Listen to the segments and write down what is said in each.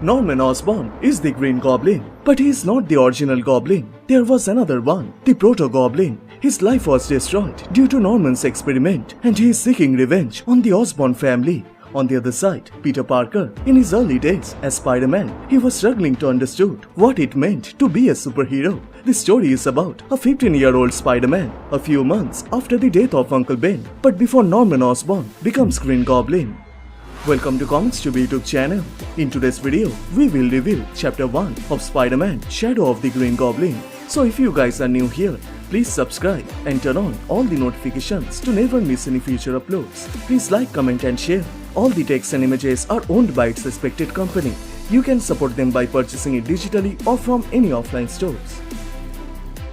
Norman Osborn is the Green Goblin, but he is not the original Goblin. There was another one, the Proto Goblin. His life was destroyed due to Norman's experiment, and he is seeking revenge on the Osborn family. On the other side, Peter Parker, in his early days as Spider-Man, he was struggling to understand what it meant to be a superhero. This story is about a 15-year-old Spider-Man, a few months after the death of Uncle Ben, but before Norman Osborn becomes Green Goblin. Welcome to Comicstube YouTube channel. In today's video, we will review Chapter 1 of Spider-Man Shadow of the Green Goblin. So if you guys are new here, please subscribe and turn on all the notifications to never miss any future uploads. Please like, comment and share. All the text and images are owned by its respected company. You can support them by purchasing it digitally or from any offline stores.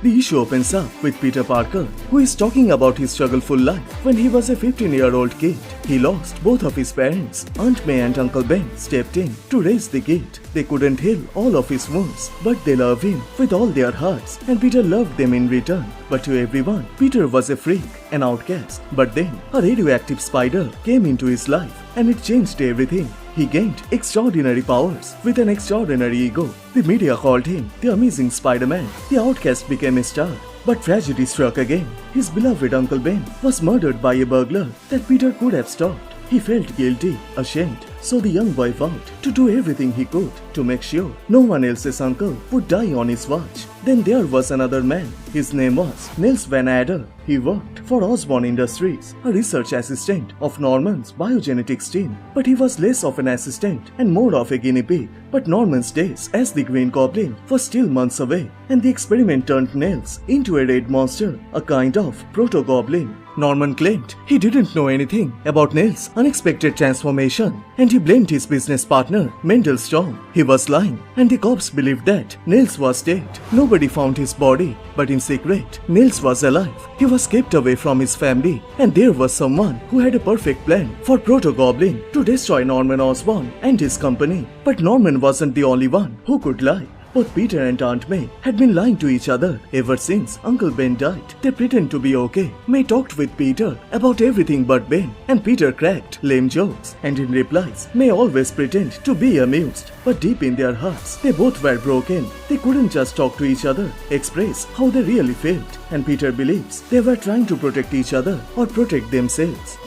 The issue opens up with Peter Parker, who is talking about his struggle-full life when he was a 15-year-old kid. He lost both of his parents. Aunt May and Uncle Ben stepped in to raise the kid. They couldn't heal all of his wounds, but they loved him with all their hearts, and Peter loved them in return. But to everyone, Peter was a freak, an outcast. But then, a radioactive spider came into his life, and it changed everything. He gained extraordinary powers with an extraordinary ego. The media called him the amazing Spider-Man. The outcast became a star. But tragedy struck again. His beloved Uncle Ben was murdered by a burglar that Peter could have stopped. He felt guilty, ashamed, so the young boy vowed to do everything he could to make sure no one else's uncle would die on his watch. Then there was another man. His name was Niels Van Adder. He worked for Osborn Industries, a research assistant of Norman's biogenetics team. But he was less of an assistant and more of a guinea pig. But Norman's days as the Green Goblin was still months away, and the experiment turned Niels into a red monster, a kind of Proto Goblin. Norman claimed he didn't know anything about Niels' unexpected transformation, and he blamed his business partner, Mendel Storm. He was lying, and the cops believed that Niels was dead. Nobody found his body, but in secret, Niels was alive. He was kept away from his family, and there was someone who had a perfect plan for Proto Goblin to destroy Norman Osborn and his company. But Norman wasn't the only one who could lie. Both Peter and Aunt May had been lying to each other ever since Uncle Ben died. They pretend to be okay. May talked with Peter about everything but Ben, and Peter cracked lame jokes, and in replies, May always pretend to be amused. But deep in their hearts, they both were broken. They couldn't just talk to each other, express how they really felt, and Peter believes they were trying to protect each other or protect themselves.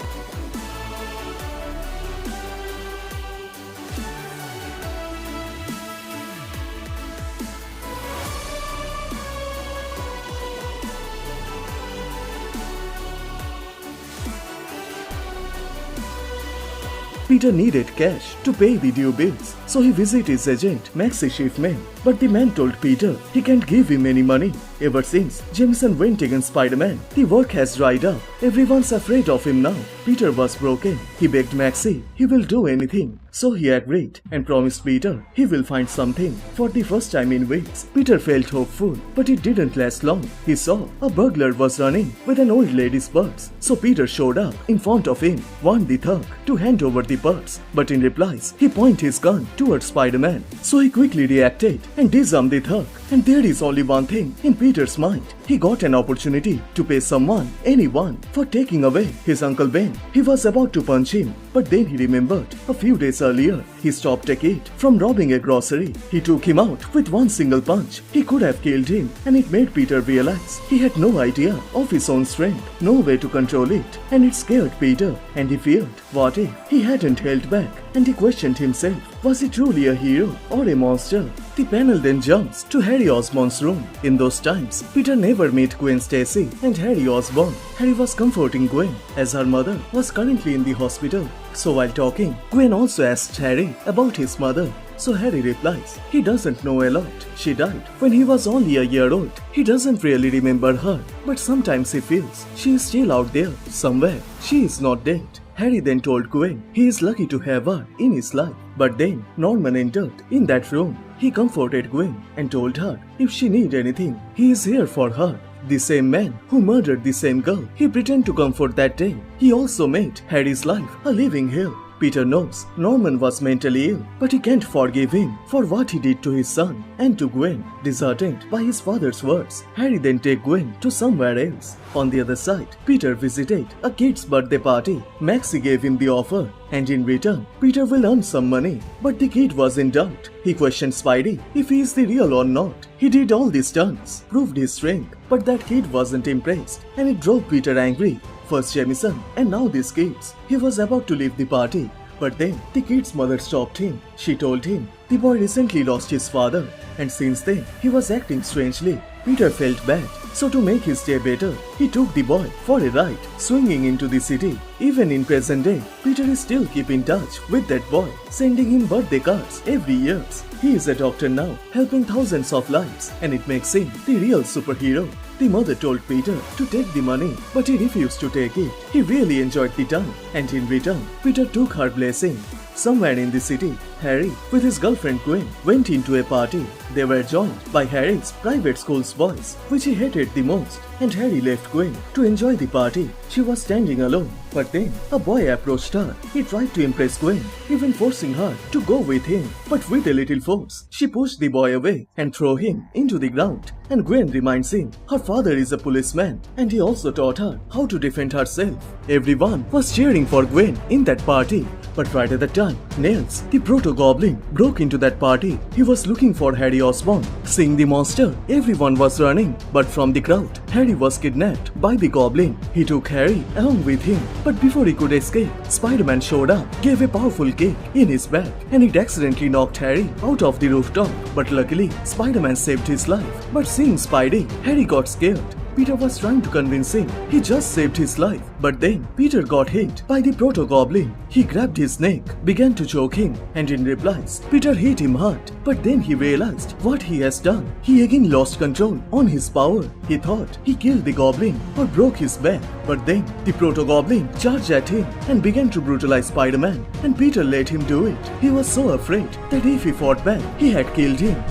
Peter needed cash to pay the due bills, so he visited his agent, Maxie Schiffman. But the man told Peter he can't give him any money. Ever since Jameson went against Spider-Man, the work has dried up. Everyone's afraid of him now. Peter was broken. He begged Maxie he will do anything. So he agreed and promised Peter he will find something. For the first time in weeks, Peter felt hopeful, but it didn't last long. He saw a burglar was running with an old lady's purse. So Peter showed up in front of him, warned the thug to hand over the purse. But in replies, he pointed his gun towards Spider-Man. So he quickly reacted and disarmed the thug. And there is only one thing in Peter's mind. He got an opportunity to pay someone, anyone, for taking away his Uncle Ben. He was about to punch him, but then he remembered a few days earlier, he stopped a kid from robbing a grocery. He took him out with one single punch. He could have killed him, and it made Peter realize he had no idea of his own strength, no way to control it, and it scared Peter, and he feared, what if he hadn't held back? And he questioned himself, was he truly a hero or a monster? The panel then jumps to Harry Osborn's room. In those times, Peter never met Gwen Stacy and Harry Osborn. Harry was comforting Gwen as her mother was currently in the hospital. So while talking, Gwen also asked Harry about his mother. So Harry replies, he doesn't know a lot. She died when he was only a year old. He doesn't really remember her, but sometimes he feels she is still out there, somewhere. She is not dead. Harry then told Gwen he is lucky to have her in his life. But then Norman entered in that room. He comforted Gwen and told her if she needs anything, he is here for her. The same man who murdered the same girl he pretended to comfort that day. He also made Harry's life a living hell. Peter knows Norman was mentally ill, but he can't forgive him for what he did to his son and to Gwen. Disheartened by his father's words, Harry then takes Gwen to somewhere else. On the other side, Peter visited a kid's birthday party. Maxie gave him the offer, and in return, Peter will earn some money. But the kid was in doubt. He questioned Spidey if he is the real or not. He did all these stunts, proved his strength, but that kid wasn't impressed, and it drove Peter angry. First Jameson, and now these kids. He was about to leave the party, but then the kid's mother stopped him. She told him the boy recently lost his father, and since then he was acting strangely. Peter felt bad, so to make his day better, he took the boy for a ride, swinging into the city. Even in present day, Peter is still keep in touch with that boy, sending him birthday cards every year. He is a doctor now, helping thousands of lives, and it makes him the real superhero. The mother told Peter to take the money, but he refused to take it. He really enjoyed the time, and in return, Peter took her blessing. Somewhere in the city, Harry, with his girlfriend Gwen, went into a party. They were joined by Harry's private school's boys, which he hated the most, and Harry left Gwen to enjoy the party. She was standing alone, but then a boy approached her. He tried to impress Gwen, even forcing her to go with him. But with a little force, she pushed the boy away and threw him into the ground. And Gwen reminds him her father is a policeman, and he also taught her how to defend herself. Everyone was cheering for Gwen in that party. But right at the time, Niels, the Proto Goblin, broke into that party. He was looking for Harry Osborn. Seeing the monster, everyone was running. But from the crowd, Harry was kidnapped by the Goblin. He took Harry along with him. But before he could escape, Spiderman showed up, gave a powerful kick in his back, and it accidentally knocked Harry out of the rooftop. But luckily, Spiderman saved his life. But seeing Spidey, Harry got scared. Peter was trying to convince him he just saved his life, but then Peter got hit by the Proto Goblin. He grabbed his neck, began to choke him, and in replies, Peter hit him hard. But then he realized what he has done. He again lost control on his power. He thought he killed the Goblin or broke his back, but then the Proto Goblin charged at him and began to brutalize Spider-Man, and Peter let him do it. He was so afraid that if he fought back, he had killed him.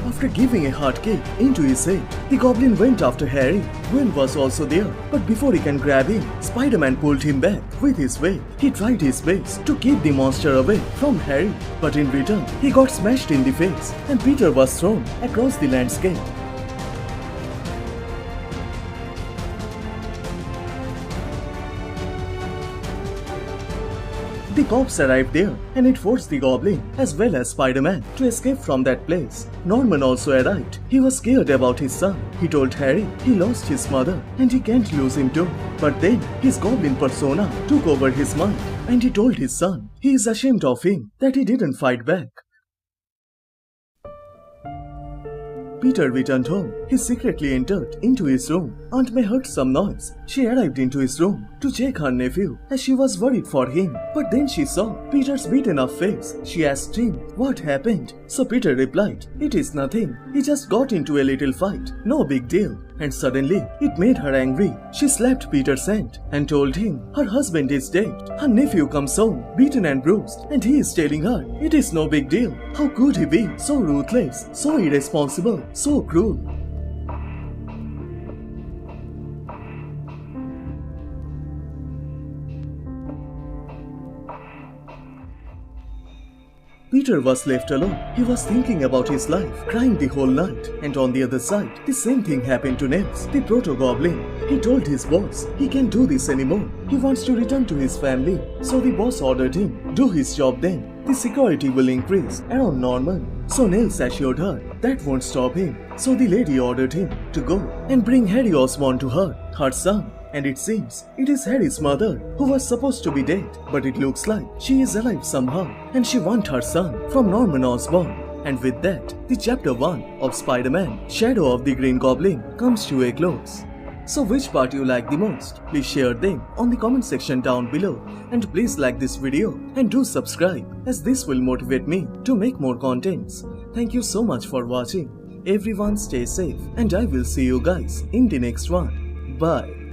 After giving a hard kick into his head, the Goblin went after Harry. Gwen was also there, but before he can grab him, Spider-Man pulled him back with his web. He tried his best to keep the monster away from Harry, but in return, he got smashed in the face, and Peter was thrown across the landscape. The cops arrived there, and it forced the Goblin as well as Spider-Man to escape from that place. Norman also arrived. He was scared about his son. He told Harry he lost his mother and he can't lose him too. But then his Goblin persona took over his mind, and he told his son he is ashamed of him that he didn't fight back. Peter returned home. He secretly entered into his room. Aunt May heard some noise. She arrived into his room to check her nephew as she was worried for him. But then she saw Peter's beaten up face. She asked him what happened. So Peter replied, "It is nothing. He just got into a little fight. No big deal." And suddenly, it made her angry. She slapped Peter's hand and told him her husband is dead. Her nephew comes home, beaten and bruised, and he is telling her it is no big deal. How could he be so ruthless, so irresponsible, so cruel? Peter was left alone. He was thinking about his life, crying the whole night. And on the other side, the same thing happened to Niels, the Proto Goblin. He told his boss he can't do this anymore. He wants to return to his family. So the boss ordered him, do his job then. The security will increase around Norman. So Niels assured her that won't stop him. So the lady ordered him to go and bring Harry Osborn to her son. And it seems it is Harry's mother who was supposed to be dead, but it looks like she is alive somehow, and she wants her son from Norman Osborn. And with that, the chapter 1 of Spider-Man, Shadow of the Green Goblin comes to a close. So which part you like the most? Please share them on the comment section down below, and please like this video and do subscribe, as this will motivate me to make more contents. Thank you so much for watching. Everyone stay safe, and I will see you guys in the next one. Bye.